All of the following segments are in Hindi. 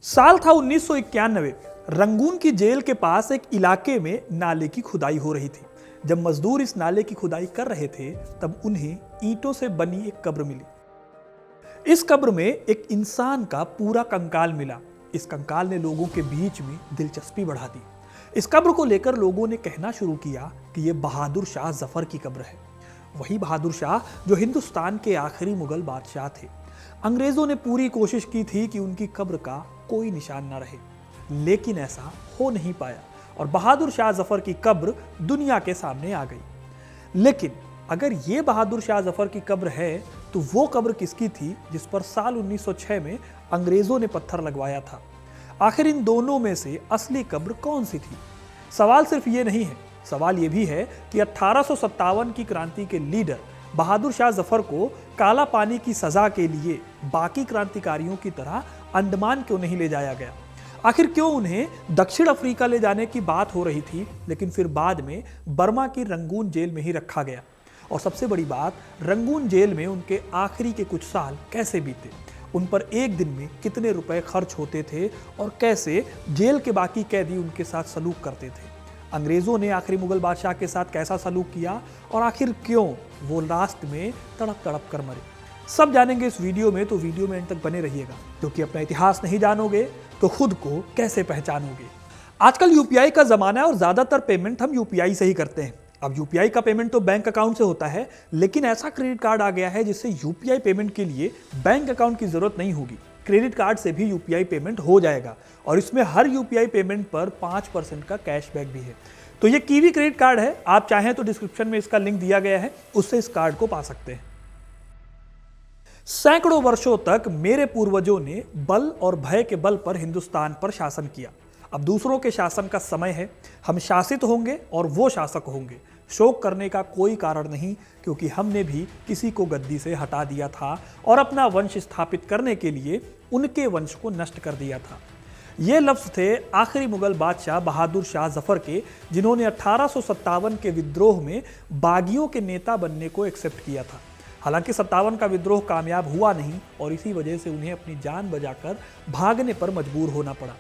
साल था 1991। रंगून की जेल के पास एक इलाके में नाले की खुदाई हो रही थी। जब मजदूर इस नाले की खुदाई कर रहे थे तब उन्हें ईंटों से बनी एक कब्र मिली। इस कब्र में एक इंसान का पूरा कंकाल मिला। इस कंकाल ने लोगों के बीच में दिलचस्पी बढ़ा दी। इस कब्र को लेकर लोगों ने कहना शुरू किया कि यह बहादुर शाह जफर की कब्र है। वही बहादुर शाह जो हिंदुस्तान के आखिरी मुगल बादशाह थे। अंग्रेजों ने पूरी कोशिश की थी कि उनकी कब्र का कोई निशान न रहे, लेकिन ऐसा हो नहीं पाया और बहादुर शाह जफर की कब्र दुनिया के सामने आ गई। लेकिन अगर ये बहादुर शाह जफर की कब्र है तो वो कब्र किसकी थी जिस पर साल 1906 में अंग्रेजों ने पत्थर लगवाया था? आखिर इन दोनों में से असली कब्र कौन सी थी? सवाल सिर्फ ये नहीं है, सवाल ये भी है कि 1857 की क्रांति के लीडर बहादुर शाह जफर को काला पानी की सजा के लिए बाकी क्रांतिकारियों की तरह अंडमान क्यों नहीं ले जाया गया? आखिर क्यों उन्हें दक्षिण अफ्रीका ले जाने की बात हो रही थी, लेकिन फिर बाद में बर्मा की रंगून जेल में ही रखा गया? और सबसे बड़ी बात, रंगून जेल में उनके आखिरी के कुछ साल कैसे बीते? उन पर एक दिन में कितने रुपए खर्च होते थे और कैसे जेल के बाकी कैदी उनके साथ सलूक करते थे? अंग्रेजों ने आखिरी मुगल बादशाह के साथ कैसा सलूक किया और आखिर क्यों वो लास्ट में तड़प तड़प कर मरे? सब जानेंगे इस वीडियो में, तो वीडियो में अंत तक बने रहिएगा, क्योंकि अपना इतिहास नहीं जानोगे तो खुद को कैसे पहचानोगे। आजकल यूपीआई का जमाना है और ज्यादातर पेमेंट हम यूपीआई से ही करते हैं। अब यूपीआई का पेमेंट तो बैंक अकाउंट से होता है, लेकिन ऐसा क्रेडिट कार्ड आ गया है जिससे यूपीआई पेमेंट के लिए बैंक अकाउंट की जरूरत नहीं होगी। क्रेडिट कार्ड से भी यूपीआई पेमेंट हो जाएगा और इसमें हर यूपीआई पेमेंट पर 5% का कैशबैक भी है। तो ये कीवी क्रेडिट कार्ड है, आप चाहें तो डिस्क्रिप्शन में इसका लिंक दिया गया है, उससे इस कार्ड को पा सकते हैं। सैकड़ों वर्षों तक मेरे पूर्वजों ने बल और भय के बल पर हिंदुस्तान पर शासन किया। अब दूसरों के शासन का समय है, हम शासित होंगे और वो शासक होंगे। शोक करने का कोई कारण नहीं, क्योंकि हमने भी किसी को गद्दी से हटा दिया था और अपना वंश स्थापित करने के लिए उनके वंश को नष्ट कर दिया था। ये लफ्ज थे आखिरी मुगल बादशाह बहादुर शाह जफर के, जिन्होंने 1857 के विद्रोह में बागियों के नेता बनने को एक्सेप्ट किया था। हालांकि 57 का विद्रोह कामयाब हुआ नहीं और इसी वजह से उन्हें अपनी जान बचाकर भागने पर मजबूर होना पड़ा।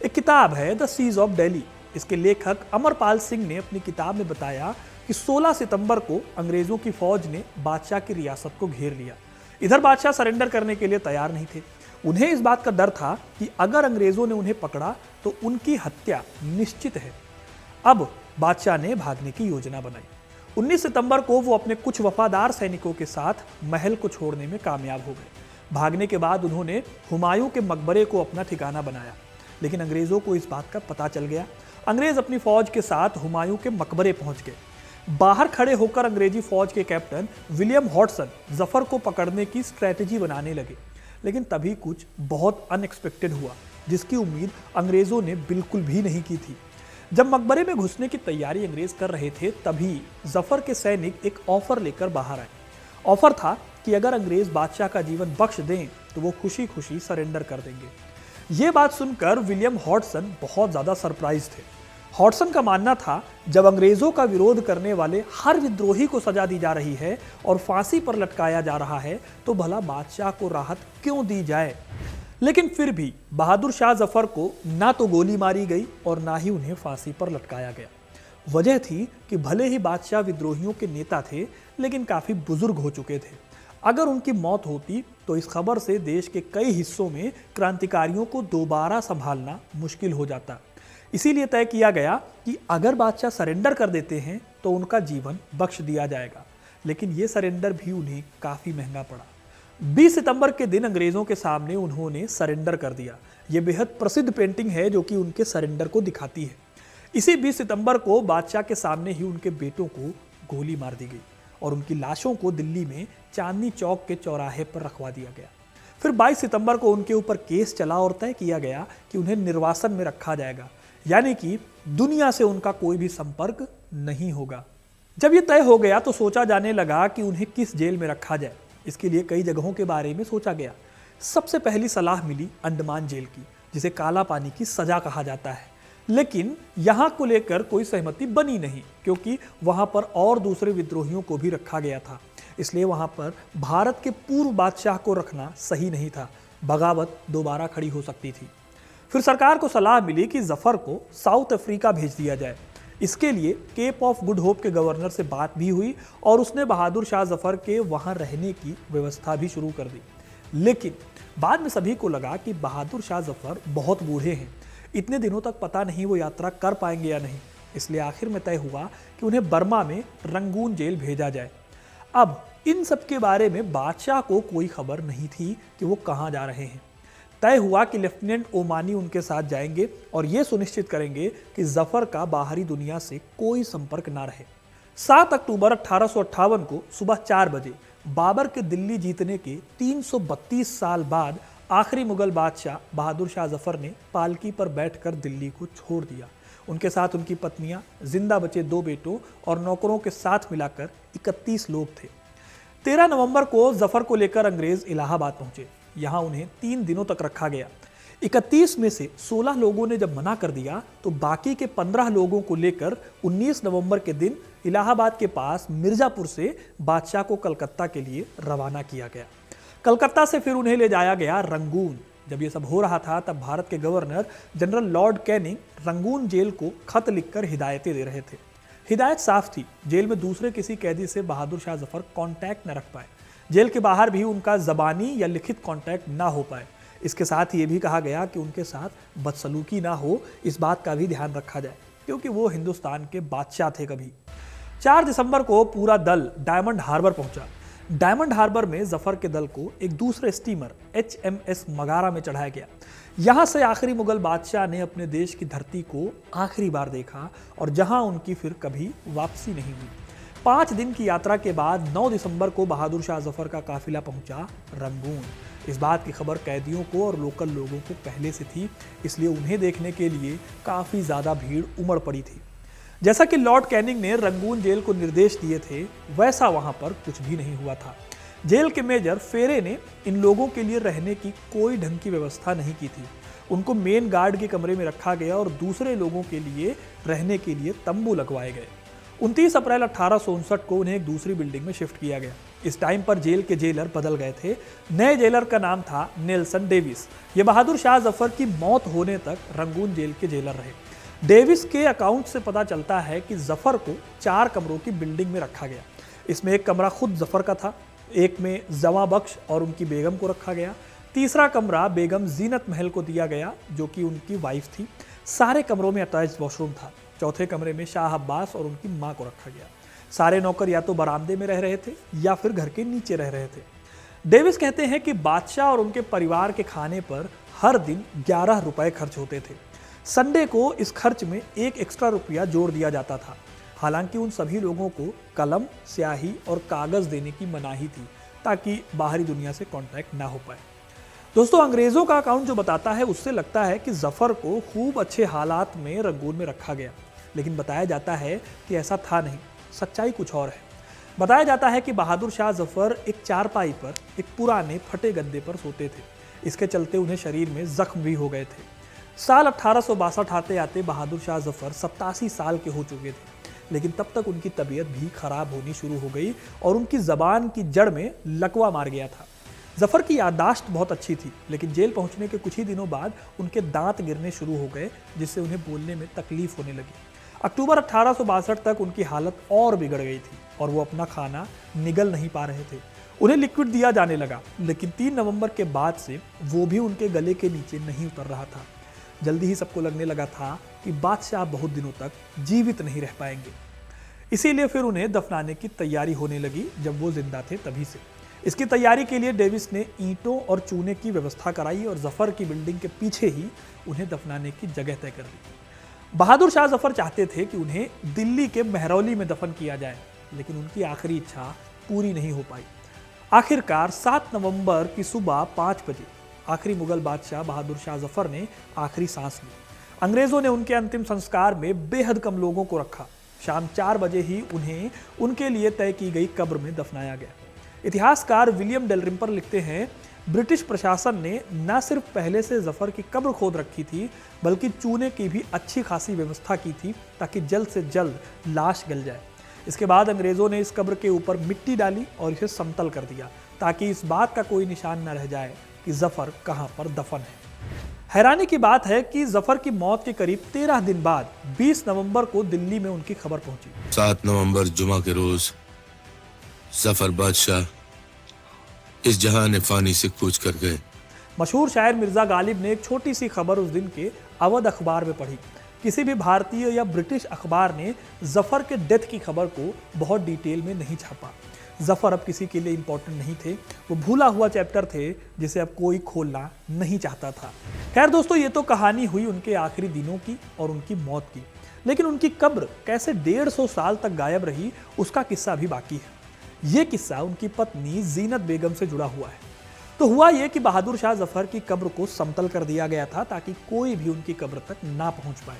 एक किताब है द सीज ऑफ दिल्ली। इसके लेखक अमरपाल सिंह ने अपनी किताब में बताया कि 16 सितंबर को अंग्रेजों की फौज ने बादशाह की रियासत को घेर लिया। इधर बादशाह सरेंडर करने के लिए तैयार नहीं थे। उन्हें इस बात का डर था कि अगर अंग्रेजों ने उन्हें पकड़ा तो उनकी हत्या निश्चित है। अब बादशाह ने भागने की योजना बनाई। 19 सितंबर को वो अपने कुछ वफादार सैनिकों के साथ महल को छोड़ने में कामयाब हो गए। भागने के बाद उन्होंने हुमायूं के मकबरे को अपना ठिकाना बनाया, लेकिन अंग्रेजों को इस बात का पता चल गया। अंग्रेज अपनी फौज के साथ हुमायूं के मकबरे पहुंच गए। बाहर खड़े होकर अंग्रेजी फौज के कैप्टन विलियम हॉडसन जफर को पकड़ने की स्ट्रेटेजी बनाने लगे, लेकिन तभी कुछ बहुत अनएक्सपेक्टेड हुआ, जिसकी उम्मीद अंग्रेजों ने बिल्कुल भी नहीं की थी। जब मकबरे में घुसने की तैयारी अंग्रेज कर रहे थे, तभी जफर के सैनिक एक ऑफर लेकर बाहर आए। ऑफर था कि अगर अंग्रेज बादशाह का जीवन बख्श दें तो वो खुशी खुशी सरेंडर कर देंगे। ये बात सुनकर विलियम हॉडसन बहुत ज्यादा सरप्राइज थे। हॉडसन का मानना था, जब अंग्रेजों का विरोध करने वाले हर विद्रोही को सजा दी जा रही है और फांसी पर लटकाया जा रहा है, तो भला बादशाह को राहत क्यों दी जाए। लेकिन फिर भी बहादुर शाह जफर को ना तो गोली मारी गई और ना ही उन्हें फांसी पर लटकाया गया। वजह थी कि भले ही बादशाह विद्रोहियों के नेता थे, लेकिन काफी बुजुर्ग हो चुके थे। अगर उनकी मौत होती तो इस खबर से देश के कई हिस्सों में क्रांतिकारियों को दोबारा संभालना मुश्किल हो जाता। इसीलिए तय किया गया कि अगर बादशाह सरेंडर कर देते हैं तो उनका जीवन बख्श दिया जाएगा। लेकिन यह सरेंडर भी उन्हें काफी महंगा पड़ा। 20 सितंबर के दिन अंग्रेजों के सामने उन्होंने सरेंडर कर दिया। यह बेहद प्रसिद्ध पेंटिंग है जो कि उनके सरेंडर को दिखाती है। इसी 20 सितंबर को बादशाह के सामने ही उनके बेटों को गोली मार दी गई और उनकी लाशों को दिल्ली में चांदनी चौक के चौराहे पर रखवा दिया गया। फिर 22 सितंबर को उनके ऊपर केस चला और तय किया गया कि उन्हें निर्वासन में रखा जाएगा, यानी कि दुनिया से उनका कोई भी संपर्क नहीं होगा। जब यह तय हो गया तो सोचा जाने लगा कि उन्हें किस जेल में रखा जाए। इसके लिए कई जगहों के बारे में सोचा गया। सबसे पहली सलाह मिली अंडमान जेल की, जिसे काला पानी की सजा कहा जाता है। लेकिन यहां को लेकर कोई सहमति बनी नहीं, क्योंकि वहां पर और दूसरे विद्रोहियों को भी रखा गया था। इसलिए वहां पर भारत के पूर्व बादशाह को रखना सही नहीं था, बगावत दोबारा खड़ी हो सकती थी। फिर सरकार को सलाह मिली कि जफर को साउथ अफ्रीका भेज दिया जाए। इसके लिए केप ऑफ गुड होप के गवर्नर से बात भी हुई और उसने बहादुर शाह जफर के वहां रहने की व्यवस्था भी शुरू कर दी। लेकिन बाद में सभी को लगा कि बहादुर शाह जफर बहुत बूढ़े हैं, इतने दिनों तक पता नहीं वो यात्रा कर पाएंगे या नहीं। इसलिए आखिर में तय हुआ कि उन्हें बर्मा में रंगून जेल भेजा जाए। अब इन सब के बारे में बादशाह को कोई खबर नहीं थी कि वो कहाँ जा रहे हैं। तय हुआ कि लेफ्टिनेंट ओमानी उनके साथ जाएंगे और ये सुनिश्चित करेंगे कि जफर का बाहरी दुनिया से कोई संपर्क ना रहे। 7 अक्टूबर 1858 को सुबह 4 बजे बाबर के दिल्ली जीतने के 332 साल बाद आखिरी मुगल बादशाह बहादुर शाह जफर ने पालकी पर बैठकर दिल्ली को छोड़ दिया। उनके साथ उनकी पत्नियां, जिंदा बचे 2 बेटों और नौकरों के साथ मिलाकर 31 लोग थे। 13 नवंबर को जफर को लेकर अंग्रेज इलाहाबाद पहुंचे। यहां उन्हें 3 दिनों तक रखा गया। 31 में से 16 लोगों ने जब मना कर दिया तो बाकी के 15 लोगों को लेकर 19 नवंबर के दिन इलाहाबाद के पास मिर्जापुर से बादशाह को कलकत्ता के लिए रवाना किया गया। कलकत्ता से फिर उन्हें ले जाया गया रंगून। जब ये सब हो रहा था तब भारत के governor general Lord Canning Rangoon jail को खत लिखकर हिदायतें दे रहे थे। हिदायत साफ थी, जेल में दूसरे किसी कैदी से बहादुर शाह जफर कांटेक्ट न रख पाए। जेल के बाहर भी उनका जबानी या लिखित कांटेक्ट ना हो पाए। इसके साथ ये भी कहा गया कि उनके साथ बदसलूकी ना हो, इस बात का भी ध्यान रखा जाए क्योंकि वो हिंदुस्तान के बादशाह थे कभी। 4 दिसंबर को पूरा दल डायमंड हार्बर पहुंचा। डायमंड हार्बर में जफर के दल को एक दूसरे स्टीमर HMS मगारा में चढ़ाया गया। यहां से आखिरी मुगल बादशाह ने अपने देश की धरती को आखिरी बार देखा और जहां उनकी फिर कभी वापसी नहीं हुई। 5 दिन की यात्रा के बाद 9 दिसंबर को बहादुर शाह जफर का काफिला पहुंचा रंगून। इस बात की खबर कैदियों को और लोकल लोगों को पहले से थी, इसलिए उन्हें देखने के लिए काफी ज्यादा भीड़ उमड़ पड़ी थी। जैसा कि लॉर्ड कैनिंग ने रंगून जेल को निर्देश दिए थे, वैसा वहां पर कुछ भी नहीं हुआ था। जेल के मेजर फेरे ने इन लोगों के लिए रहने की कोई ढंग की व्यवस्था नहीं की थी। उनको मेन गार्ड के कमरे में रखा गया और दूसरे लोगों के लिए रहने के लिए तंबू लगवाए गए। 29 अप्रैल 1859 को उन्हें एक दूसरी बिल्डिंग में शिफ्ट किया गया। इस टाइम पर जेल के जेलर बदल गए थे। नए जेलर का नाम था नेल्सन डेविस। ये बहादुर शाह जफर की मौत होने तक रंगून जेल के जेलर रहे। डेविस के अकाउंट से पता चलता है कि जफर को 4 कमरों की बिल्डिंग में रखा गया। इसमें एक कमरा खुद जफर का था, एक में जवा बख्श और उनकी बेगम को रखा गया, तीसरा कमरा बेगम जीनत महल को दिया गया जो कि उनकी वाइफ थी। सारे कमरों में अटैच्ड वॉशरूम था। चौथे कमरे में शाह अब्बास और उनकी मां को रखा गया। सारे नौकर या तो बरामदे में रह रहे थे या फिर घर के नीचे रह रहे थे। डेविस कहते हैं कि बादशाह और उनके परिवार के खाने पर हर दिन 11 रुपए खर्च होते थे। संडे को इस खर्च में 1 एक्स्ट्रा रुपया जोड़ दिया जाता था। हालांकि उन सभी लोगों को कलम, स्याही और कागज देने की मनाही थी ताकि बाहरी दुनिया से कांटेक्ट ना हो पाए। दोस्तों, अंग्रेजों का अकाउंट जो बताता है उससे लगता है कि जफर को खूब अच्छे हालात में रंगून में रखा गया, लेकिन बताया जाता है कि ऐसा था नहीं। सच्चाई कुछ और है। बताया जाता है कि बहादुर शाह जफर एक चारपाई पर एक पुराने फटे गद्दे पर सोते थे। इसके चलते उन्हें शरीर में जख्म भी हो गए थे। साल 1862 आते आते बहादुर शाह जफर 87 साल के हो चुके थे, लेकिन तब तक उनकी तबीयत भी खराब होनी शुरू हो गई और उनकी जबान की जड़ में लकवा मार गया था। जफर की याददाश्त बहुत अच्छी थी, लेकिन जेल पहुंचने के कुछ ही दिनों बाद उनके दांत गिरने शुरू हो गए, जिससे उन्हें बोलने में तकलीफ होने लगी। अक्टूबर 1862 तक उनकी हालत और बिगड़ गई थी और वो अपना खाना निगल नहीं पा रहे थे। उन्हें लिक्विड दिया जाने लगा, लेकिन 3 नवंबर के बाद से वो भी उनके गले के नीचे नहीं उतर रहा था। जल्दी ही सबको लगने लगा था कि बादशाह बहुत दिनों तक जीवित नहीं रह पाएंगे। इसीलिए फिर उन्हें दफनाने की तैयारी होने लगी जब वो जिंदा थे तभी से। इसकी तैयारी के लिए डेविस ने ईंटों और चूने की व्यवस्था कराई और जफर की बिल्डिंग के पीछे ही उन्हें दफनाने की जगह तय कर दी। बहादुर शाह जफर चाहते थे कि उन्हें दिल्ली के महरौली में दफन किया जाए, लेकिन उनकी आखिरी इच्छा पूरी नहीं हो पाई। आखिरकार 7 नवंबर की सुबह 5 बजे आखिरी मुगल बादशाह बहादुर शाह जफर ने आखिरी सांस ली। अंग्रेजों ने उनके अंतिम संस्कार में बेहद कम लोगों को रखा। शाम 4 बजे ही उन्हें उनके लिए तय की गई कब्र में दफनाया गया। इतिहासकार विलियम डेलरिम्पर लिखते हैं, ब्रिटिश प्रशासन ने न सिर्फ पहले से जफर की कब्र खोद रखी थी, बल्कि चूने की भी अच्छी खासी व्यवस्था की थी ताकि जल्द से जल्द लाश गल जाए। इसके बाद अंग्रेजों ने इस कब्र के ऊपर मिट्टी डाली और इसे समतल कर दिया ताकि इस बात का कोई निशान न रह जाए कि जफर कहाँ पर दफन है। हैरानी की बात है कि जफर की मौत के करीब 13 दिन बाद 20 नवंबर को दिल्ली में उनकी खबर पहुंची। 7 नवंबर जुमा के रोज जफर बादशाह इस जहान फानी से कूच कर गए। मशहूर शायर मिर्जा गालिब ने एक छोटी सी खबर उस दिन के अवध अखबार में पढ़ी। किसी भी भारतीय या ब्रिटिश अखबार ने जफर के डेथ की खबर को बहुत डिटेल में नहीं छापा। जफर अब किसी के लिए इंपॉर्टेंट नहीं थे, वो भूला हुआ चैप्टर थे जिसे अब कोई खोलना नहीं चाहता था। खैर दोस्तों, ये तो कहानी हुई उनके आखिरी दिनों की और उनकी मौत की, लेकिन उनकी कब्र कैसे 150 साल तक गायब रही उसका किस्सा भी बाकी है। ये किस्सा उनकी पत्नी जीनत बेगम से जुड़ा हुआ है। तो हुआ यह कि बहादुर शाह जफर की कब्र को समतल कर दिया गया था ताकि कोई भी उनकी कब्र तक ना पहुंच पाए।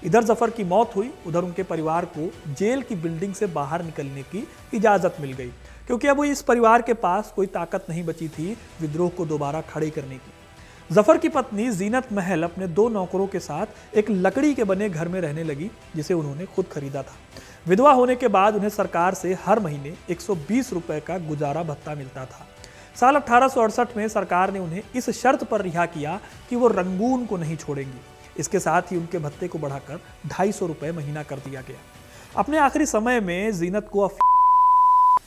इधर जफर की मौत हुई, उधर उनके परिवार को जेल की बिल्डिंग से बाहर निकलने की इजाजत मिल गई, क्योंकि अब इस परिवार के पास कोई ताकत नहीं बची थी विद्रोह को दोबारा खड़े करने की। जफर की पत्नी जीनत महल अपने 2 नौकरों के साथ एक लकड़ी के बने घर में रहने लगी, जिसे उन्होंने खुद खरीदा था। विधवा होने के बाद उन्हें सरकार से हर महीने 120 रुपए का गुजारा भत्ता मिलता था। साल 1868 में सरकार ने उन्हें इस शर्त पर रिहा किया कि वो रंगून को नहीं छोड़ेंगी। इसके साथ ही उनके भत्ते को बढ़ाकर 250 रुपए महीना कर दिया गया। अपने आखिरी समय में जीनत को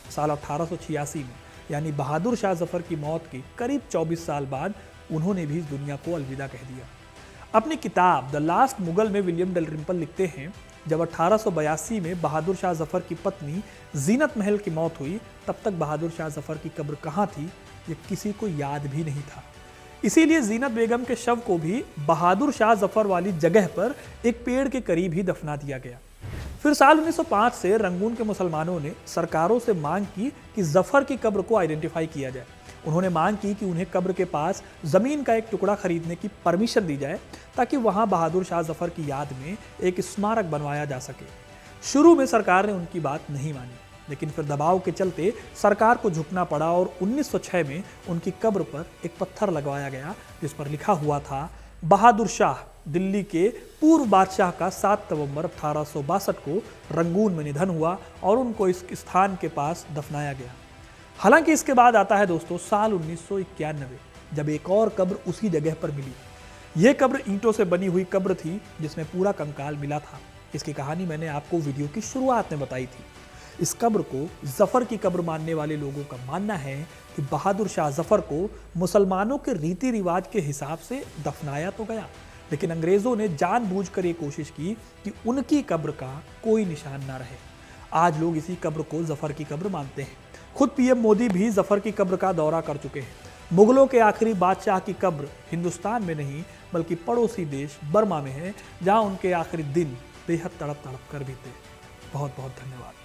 साल 1886 में यानी बहादुर शाह जफर की मौत के करीब 24 साल बाद उन्होंने भी इस दुनिया को अलविदा कह दिया। अपनी किताब द लास्ट मुगल में विलियम डलरिम्पल लिखते हैं, जब 1882 में बहादुर शाह जफर की पत्नी जीनत महल की मौत हुई, तब तक बहादुर शाह जफर की कब्र कहाँ थी ये किसी को याद भी नहीं था। इसीलिए जीनत बेगम के शव को भी बहादुर शाह जफर वाली जगह पर एक पेड़ के करीब ही दफना दिया गया। फिर साल 1905 से रंगून के मुसलमानों ने सरकारों से मांग की कि जफर की कब्र को आइडेंटिफाई किया जाए। उन्होंने मांग की कि उन्हें कब्र के पास जमीन का एक टुकड़ा खरीदने की परमिशन दी जाए ताकि वहां बहादुर शाह जफर की याद में एक स्मारक बनवाया जा सके। शुरू में सरकार ने उनकी बात नहीं मानी, लेकिन फिर दबाव के चलते सरकार को झुकना पड़ा और 1906 में उनकी कब्र पर एक पत्थर लगवाया गया जिस पर लिखा हुआ था बहादुर शाह, दिल्ली के पूर्व बादशाह का 7 नवंबर 1862 को रंगून में निधन हुआ और उनको इस स्थान के पास दफनाया गया। हालांकि इसके बाद आता है दोस्तों साल 1991, जब एक और कब्र उसी जगह पर मिली। यह कब्र ईंटों से बनी हुई कब्र थी जिसमें पूरा कंकाल मिला था। इसकी कहानी मैंने आपको वीडियो की शुरुआत में बताई थी। इस कब्र को जफर की कब्र मानने वाले लोगों का मानना है कि बहादुर शाह जफर को मुसलमानों के रीति रिवाज के हिसाब से दफनाया तो गया, लेकिन अंग्रेजों ने जानबूझकर ये कोशिश की कि उनकी कब्र का कोई निशान ना रहे। आज लोग इसी कब्र को जफर की कब्र मानते हैं। खुद पीएम मोदी भी जफर की कब्र का दौरा कर चुके हैं। मुगलों के आखिरी बादशाह की कब्र हिंदुस्तान में नहीं बल्कि पड़ोसी देश बर्मा में है, जहां उनके आखिरी दिन बेहद तड़प तड़प कर बीते। बहुत बहुत धन्यवाद।